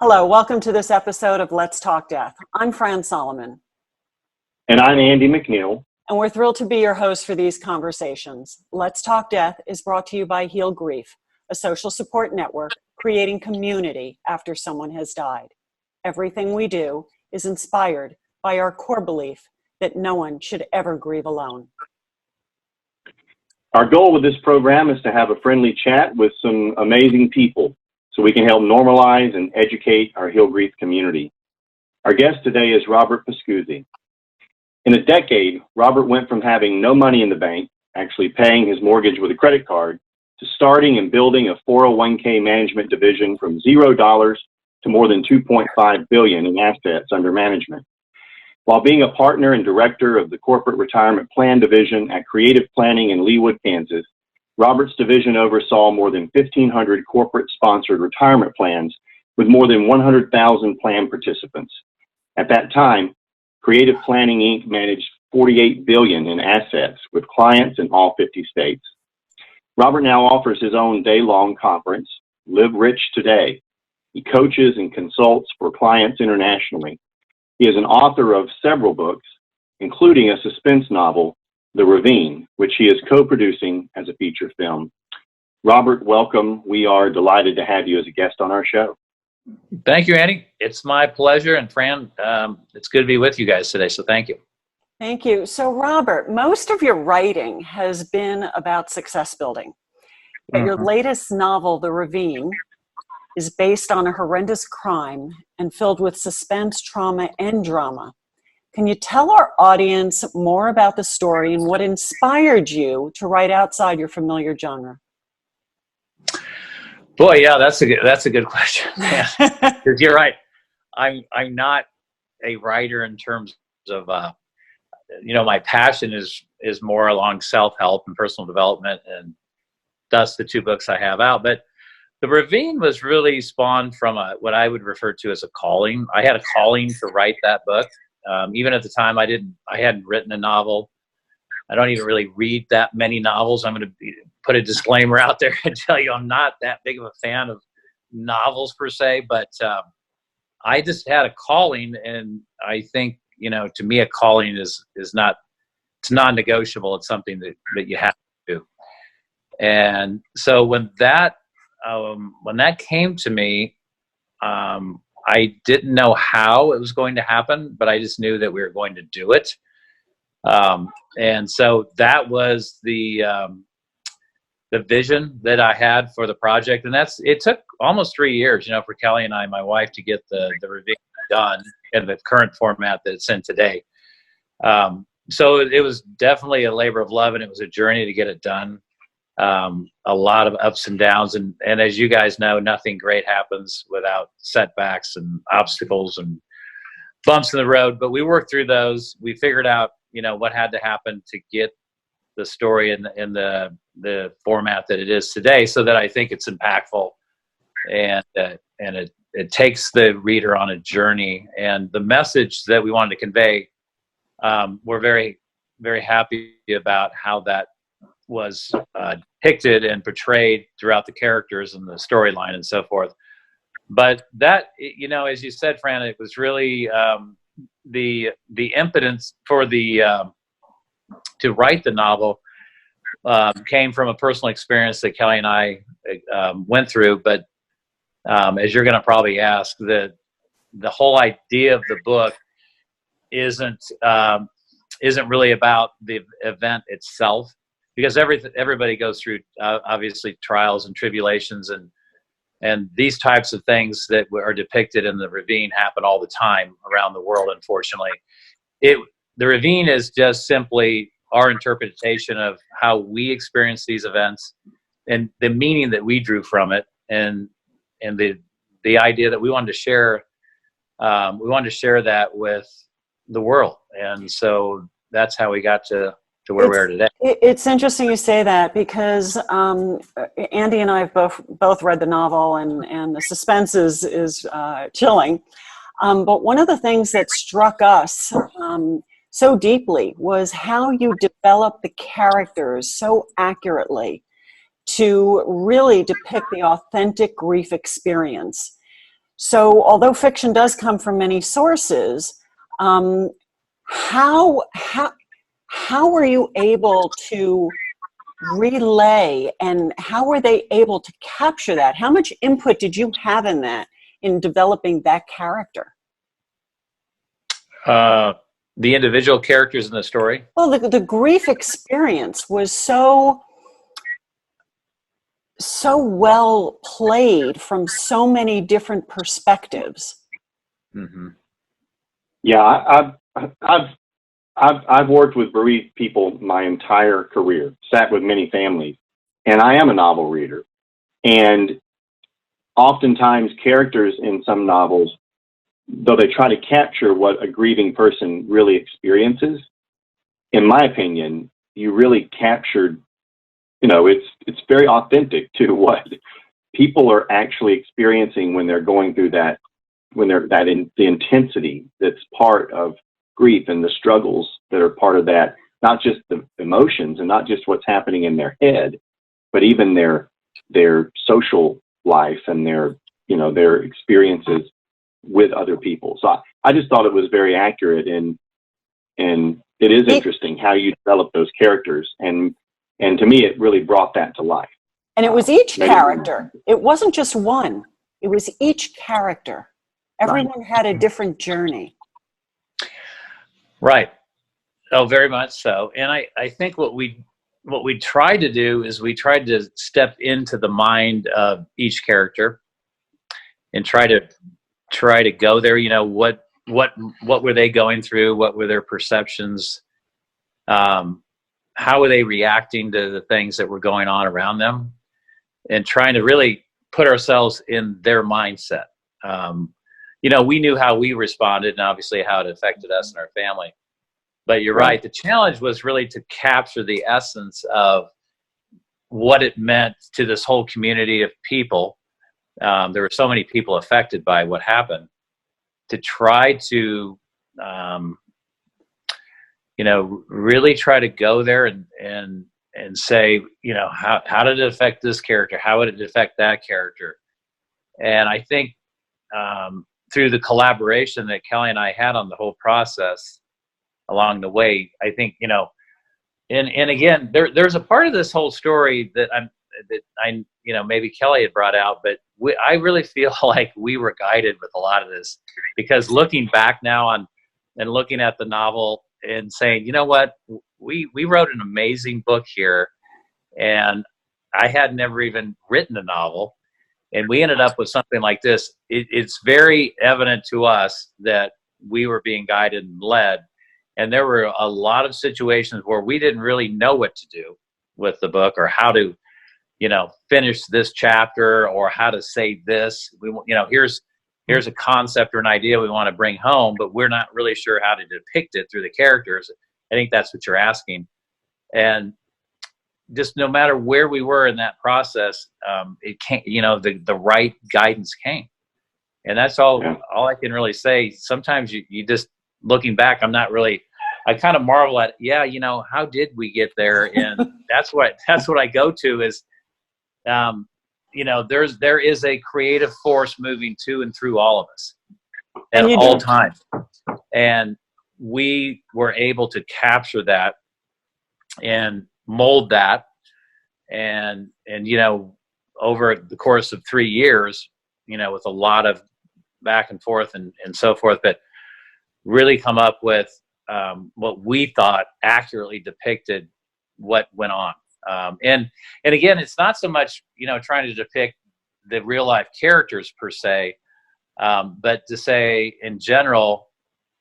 Hello, welcome to this episode of Let's Talk Death. I'm Fran Solomon. And I'm Andy McNeil. And we're thrilled to be your host for these conversations. Let's Talk Death is brought to you by Heal Grief, a social support network creating community after someone has died. Everything we do is inspired by our core belief that no one should ever grieve alone. Our goal with this program is to have a friendly chat with some amazing people so we can help normalize and educate our Heal Grief community. Our guest today is Robert Pascuzzi. In a decade, Robert went from having no money in the bank, actually paying his mortgage with a credit card, to starting and building a 401k management division from $0 to more than $2.5 billion in assets under management. While being a partner and director of the corporate retirement plan division at Creative Planning in Leawood, Kansas, Robert's division oversaw more than 1,500 corporate-sponsored retirement plans with more than 100,000 plan participants. At that time, Creative Planning, Inc. managed $48 billion in assets with clients in all 50 states. Robert now offers his own day-long conference, Live Rich Today. He coaches and consults for clients internationally. He is an author of several books, including a suspense novel, The Ravine, which he is co-producing as a feature film. Robert, welcome. We are delighted to have you as a guest on our show. Thank you, Andy. It's my pleasure. And Fran, it's good to be with you guys today. So thank you. Thank you. So Robert, most of your writing has been about success building. But your latest novel, The Ravine, is based on a horrendous crime and filled with suspense, trauma, and drama. Can you tell our audience more about the story and what inspired you to write outside your familiar genre? Boy, yeah, that's a good question. Yeah. 'Cause you're right. I'm not a writer in terms of my passion is more along self-help and personal development, and thus the two books I have out. But The Ravine was really spawned from what I would refer to as a calling. I had a calling to write that book. Even at the time, I hadn't written a novel. I don't even really read that many novels. I'm going to put a disclaimer out there and tell you I'm not that big of a fan of novels per se, but I just had a calling, and I think, to me, a calling it's non-negotiable. It's something that you have to do. And so when that came to me, I didn't know how it was going to happen, but I just knew that we were going to do it. And so that was the vision that I had for the project. And it took almost 3 years, for Kelly and I, my wife, to get the Ravine done in the current format that it's in today. So it was definitely a labor of love, and it was a journey to get it done. A lot of ups and downs, and as you guys know, nothing great happens without setbacks and obstacles and bumps in the road, but we worked through those. We figured out what had to happen to get the story in the format that it is today, so that I think it's impactful, and it takes the reader on a journey. And the message that we wanted to convey, we're very, very happy about how that was depicted and portrayed throughout the characters and the storyline and so forth. But that, as you said, Fran, it was really the impotence for to write the novel came from a personal experience that Kelly and I went through. But as you're going to probably ask, the whole idea of the book isn't really about the event itself, because everybody goes through obviously trials and tribulations, and these types of things that are depicted in The Ravine happen all the time around the world, unfortunately. The Ravine is just simply our interpretation of how we experience these events and the meaning that we drew from it, and the idea that we wanted to share. We wanted to share that with the world, and so that's how we got to where we are today. It's interesting you say that, because Andy and I have both read the novel, and the suspense is chilling. But one of the things that struck us so deeply was how you developed the characters so accurately to really depict the authentic grief experience. So although fiction does come from many sources, how were you able to relay, and how were they able to capture that? How much input did you have in that, in developing that character? The individual characters in the story? Well, the grief experience was so well played from so many different perspectives. Mm-hmm. Yeah, I've worked with bereaved people my entire career, sat with many families, and I am a novel reader. And oftentimes characters in some novels, though they try to capture what a grieving person really experiences, in my opinion, you really captured, it's very authentic to what people are actually experiencing when they're going through that, the intensity that's part of grief and the struggles that are part of that, not just the emotions and not just what's happening in their head, but even their social life and their experiences with other people. So I just thought it was very accurate, and it is interesting how you develop those characters, and to me it really brought that to life. And it was each character. It wasn't just one. It was each character. Everyone had a different journey. Right. Oh, very much so. And I think what we tried to do is we tried to step into the mind of each character and try to go there. What were they going through? What were their perceptions? How were they reacting to the things that were going on around them? And trying to really put ourselves in their mindset. We knew how we responded and obviously how it affected us and our family. But you're right. The challenge was really to capture the essence of what it meant to this whole community of people. There were so many people affected by what happened. To try to, really try to go there and say, how did it affect this character? How would it affect that character? And I think through the collaboration that Kelly and I had on the whole process along the way, I think, and again, there's a part of this whole story that I maybe Kelly had brought out, but I really feel like we were guided with a lot of this, because looking back now and looking at the novel and saying, you know what, we wrote an amazing book here, and I had never even written a novel, and we ended up with something like this. It's very evident to us that we were being guided and led, and there were a lot of situations where we didn't really know what to do with the book, or how to, finish this chapter, or how to say this. Here's a concept or an idea we want to bring home, but we're not really sure how to depict it through the characters. I think that's what you're asking. And just no matter where we were in that process, it came, the right guidance came. And that's all I can really say. Sometimes you just, looking back, I kind of marvel at, how did we get there? And that's what I go to is, there is a creative force moving to and through all of us at all times. And we were able to capture that and mold that. And over the course of 3 years, with a lot of back and forth and so forth, but really come up with what we thought accurately depicted what went on. And again, it's not so much, trying to depict the real life characters per se, but to say in general,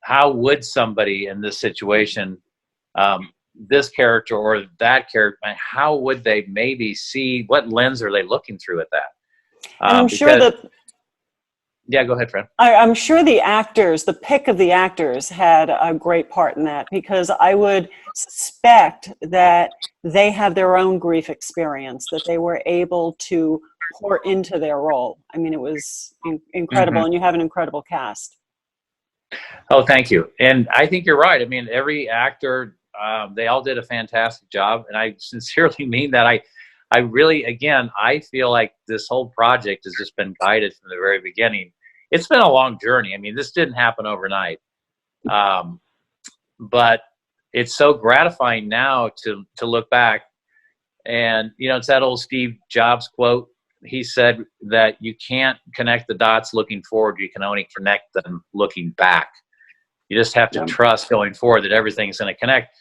how would somebody in this situation, this character or that character, how would they maybe see, what lens are they looking through at that? And I'm sure that... Yeah, go ahead, Fran. I'm sure the pick of the actors had a great part in that, because I would suspect that they have their own grief experience that they were able to pour into their role. I mean, it was incredible, and you have an incredible cast. Oh, thank you. And I think you're right. I mean, every actor, they all did a fantastic job, and I sincerely mean that. I really, again, I feel like this whole project has just been guided from the very beginning. it's been a long journey. I mean, this didn't happen overnight. But it's so gratifying now to look back, and it's that old Steve Jobs quote. He said that you can't connect the dots looking forward, you can only connect them looking back. You just have to trust going forward that everything's going to connect.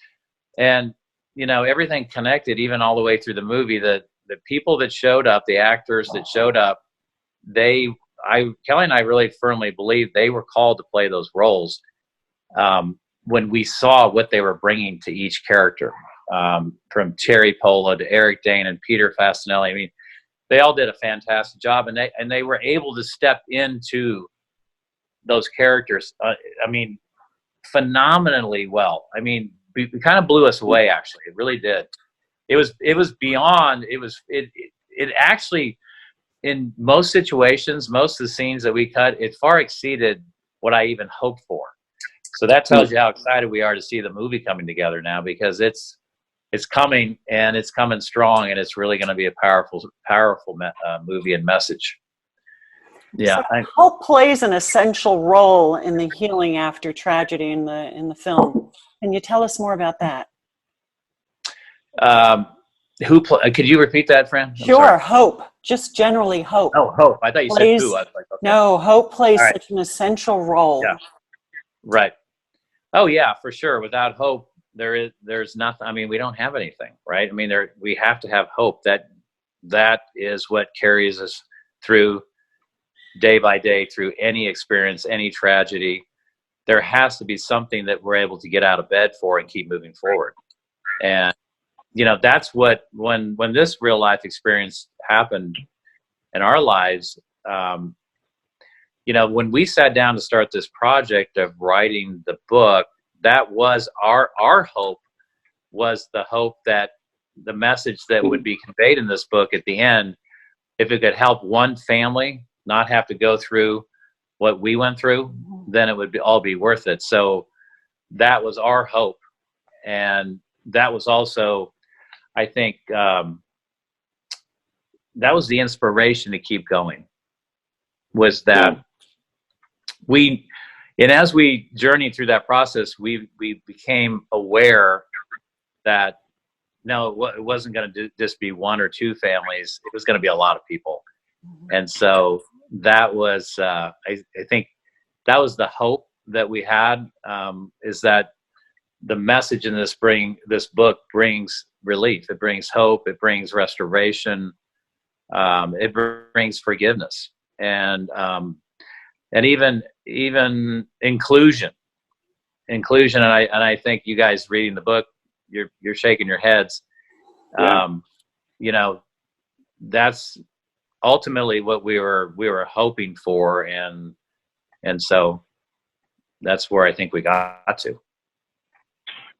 And everything connected, even all the way through the movie. The people that showed up, the actors that showed up, Kelly and I really firmly believe they were called to play those roles. When we saw what they were bringing to each character, from Terry Polo to Eric Dane and Peter Fasinelli. I mean, they all did a fantastic job, and they were able to step into those characters. I mean, phenomenally well. I mean, it kind of blew us away. Actually, it really did. It was beyond. It actually, in most situations, most of the scenes that we cut, it far exceeded what I even hoped for. So that tells you how excited we are to see the movie coming together now, because it's coming, and it's coming strong, and it's really going to be a powerful movie and message. Yeah, so hope plays an essential role in the healing after tragedy in the film. Can you tell us more about that? Could you repeat that, Fran? Sure. Hope, just generally hope. Oh, hope. I thought you said who. I was like, okay. No, hope plays such an essential role. Yeah. Right. Oh yeah, for sure. Without hope, there's nothing. I mean, we don't have anything, right? I mean, we have to have hope. That is what carries us through day by day, through any experience, any tragedy. There has to be something that we're able to get out of bed for and keep moving forward. And that's what, when this real life experience happened in our lives, when we sat down to start this project of writing the book, that was our hope, was the hope that the message that would be conveyed in this book at the end, if it could help one family not have to go through what we went through, then it would all be worth it. So that was our hope. And that was also, I think, that was the inspiration to keep going, was that as we journeyed through that process, we became aware that no, it wasn't going to just be one or two families. It was going to be a lot of people. And so that was, I think that was the hope that we had, is that the message in this book brings relief. It brings hope. It brings restoration. It brings forgiveness, and even inclusion. And I think you guys reading the book, you're shaking your heads. Yeah. That's ultimately what we were hoping for, and so that's where I think we got to.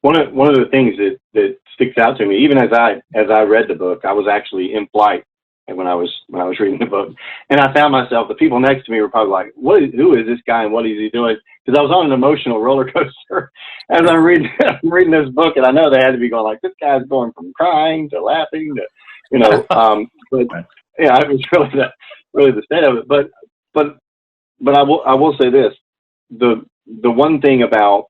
One of the things that sticks out to me, even as I read the book, I was actually in flight, and when I was reading the book, and I found myself, the people next to me were probably like, who is this guy and what is he doing? Because I was on an emotional roller coaster as I'm reading this book, and I know they had to be going like, this guy's going from crying to laughing to, but yeah, it was really the state of it. But I will say this, the one thing about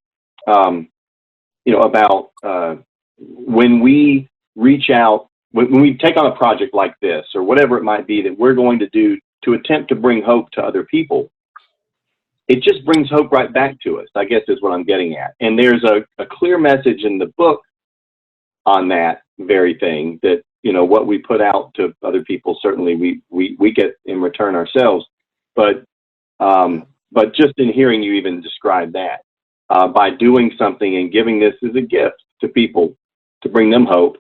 when we reach out, when we take on a project like this or whatever it might be that we're going to do to attempt to bring hope to other people, it just brings hope right back to us, I guess is what I'm getting at. And there's a clear message in the book on that very thing, that, what we put out to other people, certainly we get in return ourselves. But just in hearing you even describe that, by doing something and giving this as a gift to people to bring them hope,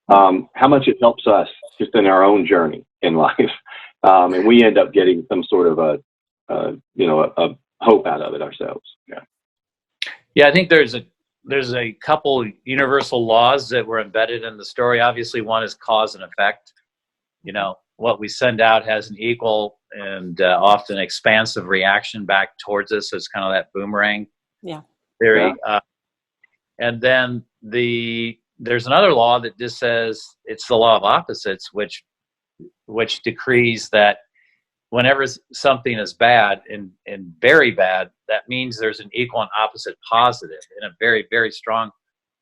how much it helps us just in our own journey in life. And we end up getting some sort of a hope out of it ourselves. Yeah. Yeah. I think there's a couple universal laws that were embedded in the story. Obviously, one is cause and effect. What we send out has an equal and often expansive reaction back towards us. So it's kind of that boomerang theory. Yeah. And then there's another law that just says, it's the law of opposites, which decrees that whenever something is bad and very bad, that means there's an equal and opposite positive, and a very, very strong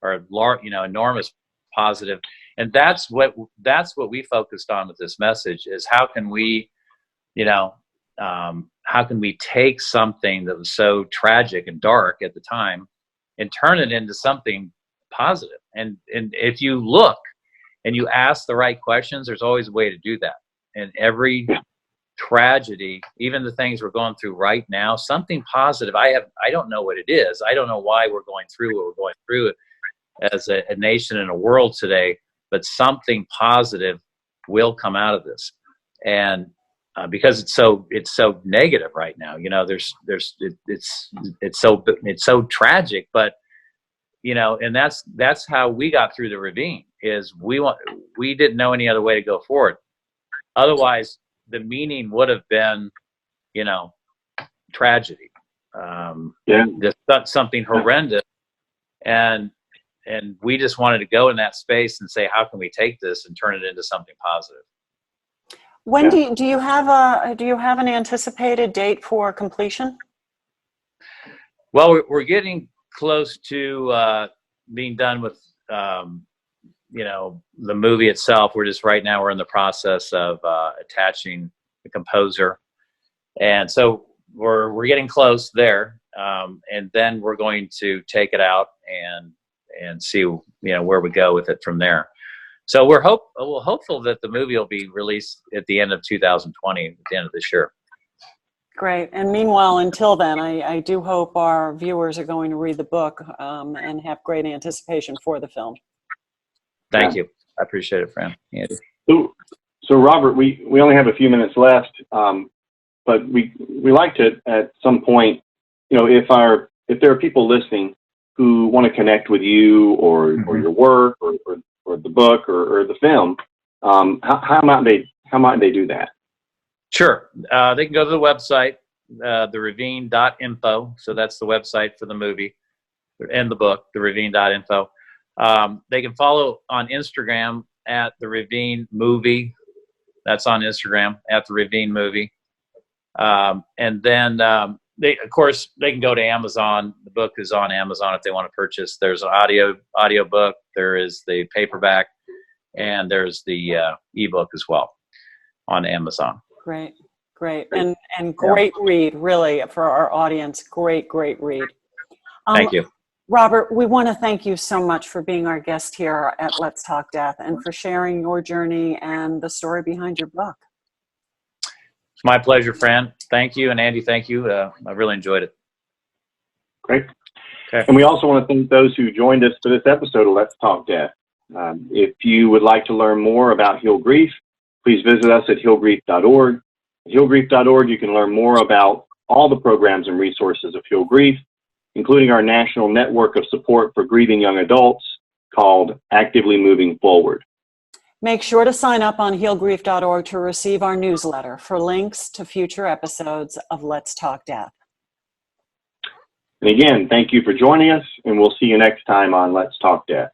or large, enormous positive. And that's what we focused on with this message, is how can we, how can we take something that was so tragic and dark at the time and turn it into something positive? And if you look and you ask the right questions, there's always a way to do that. And every tragedy, even the things we're going through right now, something positive. I don't know what it is. I don't know why we're going through what we're going through as a nation and a world today, but something positive will come out of this. And because it's so negative right now, it's so tragic, but and that's how we got through the ravine, is we didn't know any other way to go forward. Otherwise, the meaning would have been, tragedy, something horrendous. And we just wanted to go in that space and say, how can we take this and turn it into something positive? When do you have an anticipated date for completion? Well, we're getting close to being done with the movie itself. We're in the process of attaching the composer, and so we're getting close there. And then we're going to take it out and see where we go with it from there. So we're hopeful that the movie will be released at the end of 2020, at the end of this year. Great. And meanwhile, until then, I do hope our viewers are going to read the book and have great anticipation for the film. Thank you. I appreciate it, Fran. Andy. So Robert, we only have a few minutes left, but we like to, at some point, if there are people listening who want to connect with you or your work or the book or the film, how might they do that? Sure. They can go to the website, theravine.info. So that's the website for the movie and the book, theravine.info. They can follow on Instagram at the Ravine Movie. That's on Instagram at the Ravine Movie. And then they can go to Amazon. The book is on Amazon if they want to purchase. There's an audio book. There is the paperback, and there's the ebook as well on Amazon. Great. And great read, really, for our audience. Great read. Thank you. Robert, we want to thank you so much for being our guest here at Let's Talk Death and for sharing your journey and the story behind your book. It's my pleasure, Fran. Thank you. And Andy, thank you. I really enjoyed it. Great. Okay. And we also want to thank those who joined us for this episode of Let's Talk Death. If you would like to learn more about Heal Grief, please visit us at healgrief.org. At healgrief.org, you can learn more about all the programs and resources of Heal Grief, including our national network of support for grieving young adults called Actively Moving Forward. Make sure to sign up on healgrief.org to receive our newsletter for links to future episodes of Let's Talk Death. And again, thank you for joining us, and we'll see you next time on Let's Talk Death.